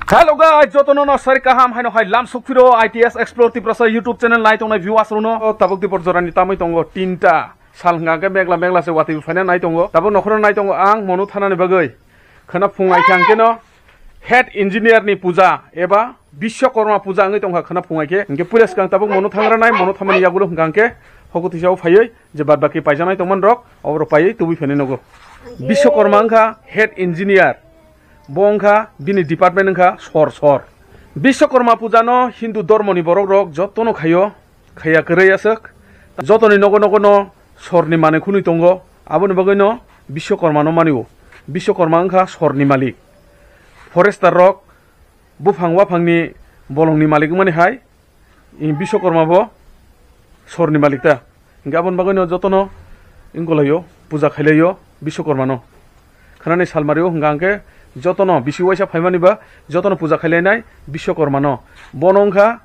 Hello guys, jotono no sari kaham haino hai lam sukfiro ITS Explore ti prasa YouTube channel nai tongnai viewers runo tabuk ti porjorani tamai tongo tinta sal ngake megla se wati fana nai tongo tabuk nokhro nai tongo ang monu thanani bagai khana fungai khangke no head engineer ni puja eba Bishwakarma puja ngai tongha khana fungai ke nge pules kang tabuk monu thangra nai monu thamani yagulo ngangke hokuti jaw phayai je bad baki paijanai tongman rok obro pai tubi phene nogo Bishwakarma angka head engineer Bongka bini department angka sor Bishwakarma puja no Hindu dormoni borok rok jotono khayo khaya kere yasak jotoni nogo no sorni mane khuni tongo aboni bagai no Bishwakarma no maniwo Bishwakarma angka sorni malik forester rok bufang wafangni bolongni malik mani hai in Bishwakarma bo sorni malik ta gabon bagai no jotono ingolayo puja khailayo Bishwakarma no khanani salmario hangangke jotono bisi waisa phaimani ba jotono puja khailai Bishwakarma no bonongkha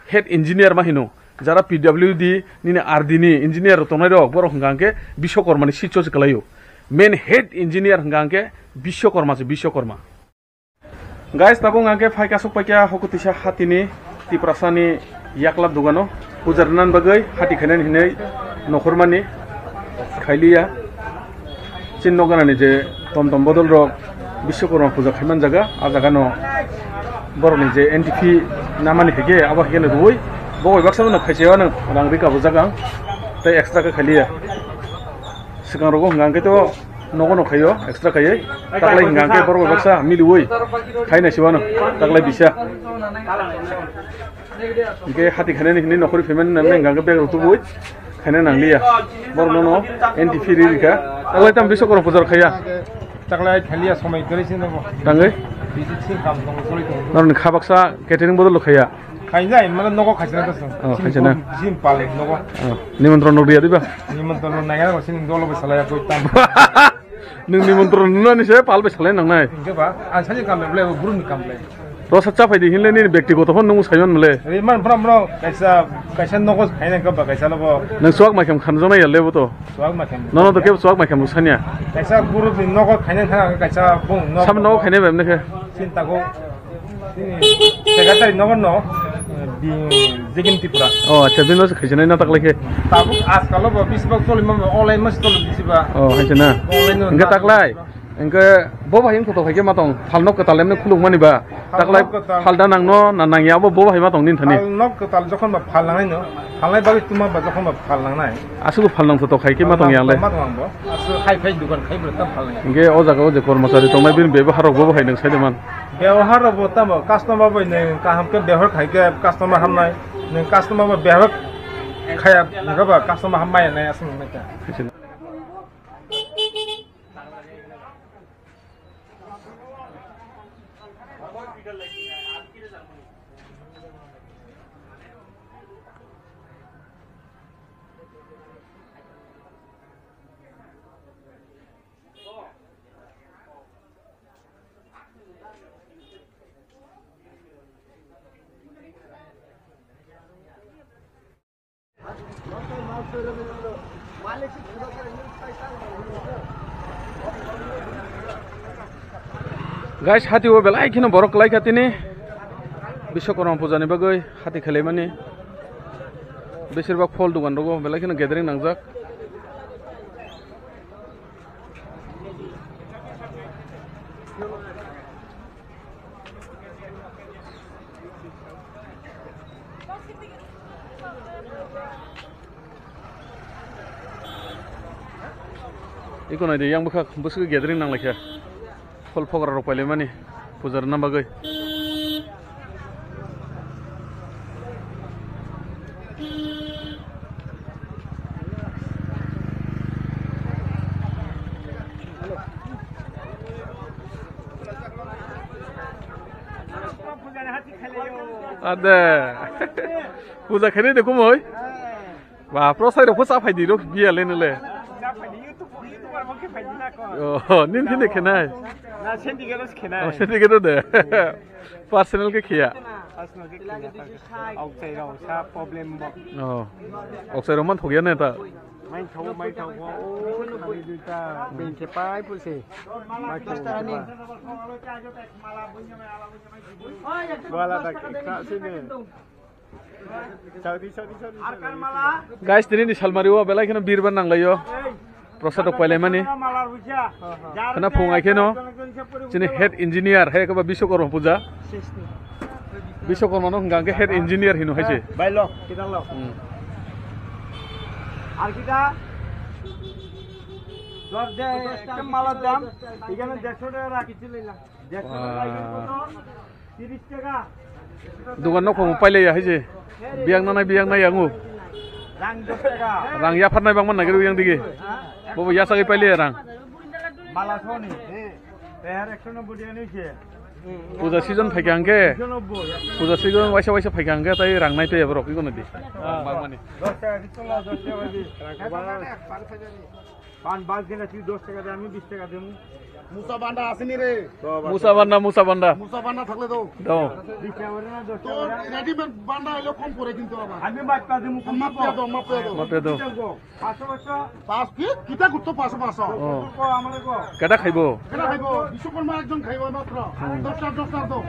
head engineer mahino jara PWD nini RD ni engineer tonai rok borok hangangke Bishwakarma ni sicho kalayo main head engineer hangangke Bishwakarma guys tabung angke phai kasuk pakya hokutisa hatini tiprasani yaklab dugano pujarnan bagai hati khainen hinai nokhormani khailiya chinno ganani je tom bodol rok Bishwakarma puja khaiman jaga a jaga no boroni je NTP namani hege aba hege no roi boi baksa no khaisewa no rangrika bujaga tai extra ka khaliya sigang rogo ngangke to nogo no khayo extra khaye taklai ngangke boroi baksa miliwoi khaina siwa no taklai bisa ge hati khane ni nokhori femen namne ngangke beg rutu boi khane nangliya borno no NTP rika taklai tam Bishwakarma pujar khaya taklai thaliya somai korisin no tangai bisi kam dong soli to norni khabaksa catering bodol khaya khainai mala nogo khaisana to khaisana sim pale nogo nimantron no dia diba nimantron naga ko sin dolo besalaya ko tam nung nimantron no ni se palbe salai nangnai inge ba an saji kam le gurun kam le rosa cha faidi hinle ni ব্যক্তিগত phone nung saiman male man pram kaisa nogo khaina ka ba kaisa lobo nang suak ma kham khanjona ya lebo to suak ma kham no to ke suak ma kham sania kaisa guru ni nogo khaina thanga kaisa bong no sam nogo khaine bem ne ke cinta ko secretary nogo no digin tipura oh acha bino se khaisana na taklai ke tabu askal lobo bisbak toli ma online mas toli bisiba oh haisana inga taklai engke boba hing photo khaike matong phalnok ka talemne khulung mani ba taklai phalda nangno na nangya bo boba hai matong nin thani phalnok ka tal jokhon ba phalnai no phalnai ba tuma ba jokhon ba phalnai asu phalnang photo khaike matong yang le matong bo asu hai phai dukan khai bra tam phalnai engke o jaga o je kormachari tongnai bin ବ୍ୟବହାର boba hai nang saideman ବ୍ୟବହାର bo tam customer bo ne ka hamke ବ୍ୟବহাৰ khaike customer hamnai ne customer bo ବ୍ୟବহাৰ khaya ngaba customer hammai nai asu meta guys hati o belai khino borok lai katini Bishwakarma puja ni bagai hati khalai mani besirbak phol dugan rogo belai khino gathering nangjak ikon ide yang bukha busu gathering nang lakha phol phogara rok paile mani pujar na bagai ada puja khane de kumoi ba prosai ro phusa phai di ro bia lene le oh nin khine khenai na syndicatos khenai oh syndicatos de personal ke khia personal ke khia outside ro sa problem bo oh outside ro man thogia ne ta Main thau ko. Oh, dita ben cepai pulse. Main tani. Wala tak kat sini. Saudi. Guys, ini salmari wa belai kena birban nang layo. Prosadok palemani. Kena pungai keno. Sini head engineer, hai kaba Biswakarma puja. Biswakarma no hangge head engineer hinu haise. Bailo, kita lo. আর কিটা দর দে একটা মালার দাম এখানে 150 টাকা রাখিছি লইলাম 150 টাকা কত 30 টাকা Dugan no kong paile ya haise. Biang nai yangu. rang 10 টাকা Rang ya phat nai bang man nagiru yang dige. Bobo ya sagi paile rang. মালা সোনি এর 190 টাকা নিছে Puja season phaikangke. 190 Puja season waisa phaikangke tai rang nai te borok ikono di. Bang mani. 10 টাকা দিছো 10 টাকা দি পান বাস দিলে তুই 10 টাকা দে আমি 20 টাকা দেবো মুসা বান্ডা আসেনি রে Musa banda. মুসা বান্ডা থাকলে তো Do. 20 টাকা করে না 10 তো টাকা রেডিমেড বান্ডা হলো কম করে কিন্তু আবার আমি বাচ্চা দেবো মাপ পেয়ে দাও Mape do. 500 পাঁচ ফিট কিতা করতো 500 Oh. কো আমারে কো Kada khaibo. কেনা খাইব বিশ্বকর্মা একজন খাইব মাত্র 10টা দাও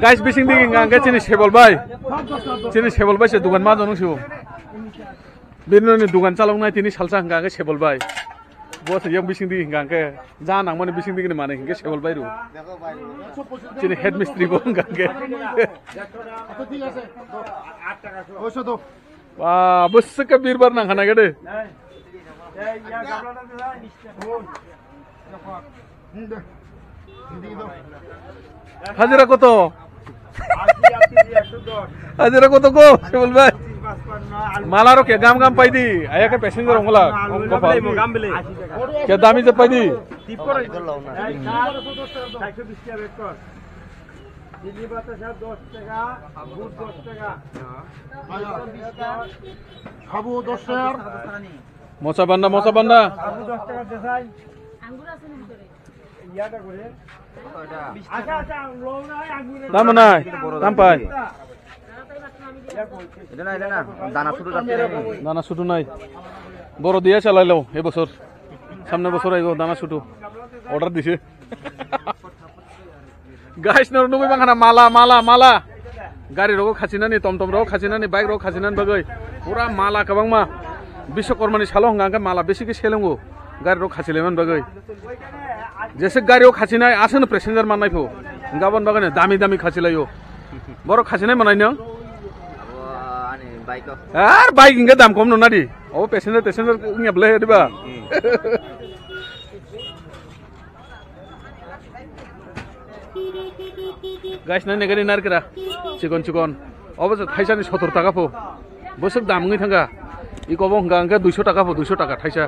Guys, bising digi ngangke chini sebol bai. 10টা Chini sebol bai se dugan ma jonung siu. Bino ni dugan chalong nai tini salsa ngangke sebol bai. Bos yang bising digi ngangke ja nang mane bising digi ni mane ngangke sebol bai ru. Chini head mystery bo ngangke. তো ঠিক আছে 8 টাকা 200 দাও Wah, busuk ke birbar nang khana gede. এই ইয়া গাবলাটা দে নিশ্চয় phone দে দিদি দাও Hajira koto. আসি 110 Hajira koto ko sebol bai. 55 Malaro ke gam paidi. Aya ke passenger ongla. গাম বেলে 80 টাকা Ke dami je paidi. টিপ করে লাও না 120 টাকা বেক কর দিদি বাতাসা 10 টাকা বুট 10 টাকা খাবো 10 টাকা Mosa banda. আবু 10 টাকা দেখাই আঙ্গুর আছে নি ভিতরে ইয়াটা করে আচ্ছা লও না আঙ্গুর Dam nai. Dam pai. এটা না দানা শুরু যাচ্ছে Dana sudu nai. Boro dia chalai lo e bosor. Samne bosor aibo dana sudu. Order dise. Guys nor nubi bangana mala. Gari rogo khacinani tomtom rogo khacinani bike rogo khacinan bagai. Pura mala kabang ma. Biswakarma ni salo hangangke mala besi ke selengo. Gari rogo khacileman bagai. Jese gari rogo khacinai asen passenger manai pho. Gaban bagane dami khacilayo. Boro khacinai manai nang. Ar bike inge dam kom nona di. Oh passenger inge bleh di ba. Guys na negari nar kira. Cikon. Obos thaisa ni 70 টাকা pho. Bosok dam ngi thanga. Iko bong hangangke 200 টাকা pho 200 টাকা thaisa.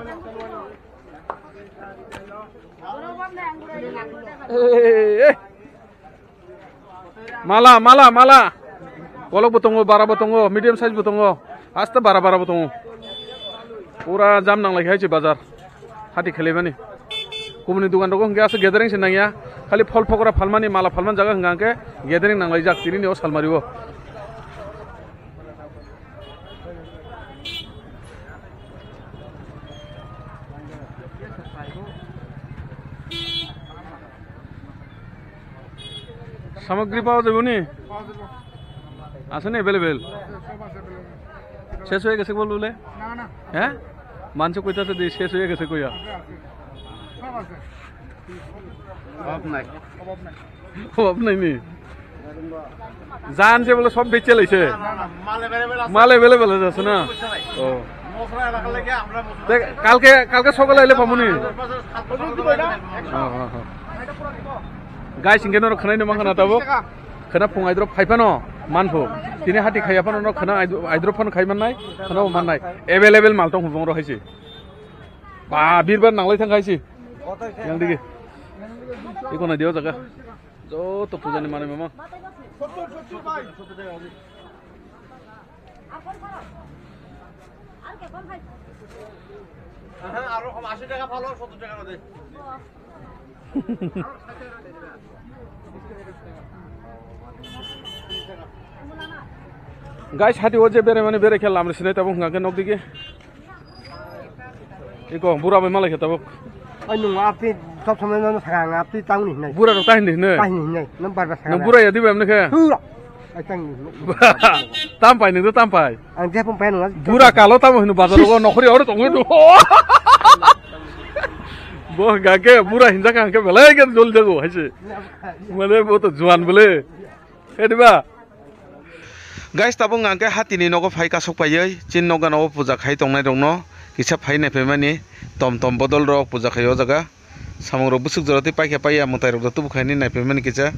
Mala. Kolok botongo, bara botongo, medium size botongo. Asta bara botongo. Pura jam nang lagi haji bazar. Hati khele bani. Kumuni dukan rogo hingga ase gathering senang ya. Kali fol pokora falmani mala falman jaga hingga gathering nang lagi jak tiri ni o salmari wo. সামগ্রী পাওয়া যাবে নি আছে না available শেষ হয়ে গেছে বললে হ্যাঁ মানছে কইতাছে দি শেষ হয়ে গেছে কইয়া অভাব নাই নি জান যে বলে সব বেচে লাইছে মাল এভেলেবেল আছে না ও কালকে সকালে আইলে পামুনি Guys, ingin orang kena ini mang kena tahu, kena pung aidrop kaipan o, manfu. Tini hati kaipan orang kena aidrop pun kaipan nai, kena uman nai. Available mal tong hubung roh haisi. Bah, birban nanglai thang haisi. Yang digi. Iko na dia jaga. Jo, to puja ni mana memang. আরো 80 টাকা ভালো 70 টাকা দে Guys, hati oje bere mane bere khel amre sinai tabuk ngake nok digi. Iko bura be malai tabuk. Ai nung api sab samai no sang api tang ni nai. Bura ro tahin ni ne. Tahin ni nai. Nam bar ba sang. Nang bura ya di bam ne khe. Hura. Ai tang ni. Tampai ning to tampai. Ang je pong pen nung. Bura kalo tam hinu bazar go nokhri or tongu do. Bo gake bura hinja kan ke belai ke jol jago haise. Mane bo to juan bole. Ediba. Guys, tabung ngangke hati ni nogo phai kasok payai chin noga no puja khai tongnai dongno kisa phai nai pemani tom bodol rok puja khayo jaga samong rok busuk joroti paikha paiya mutai rok tu bukhai ni nai pemani kisa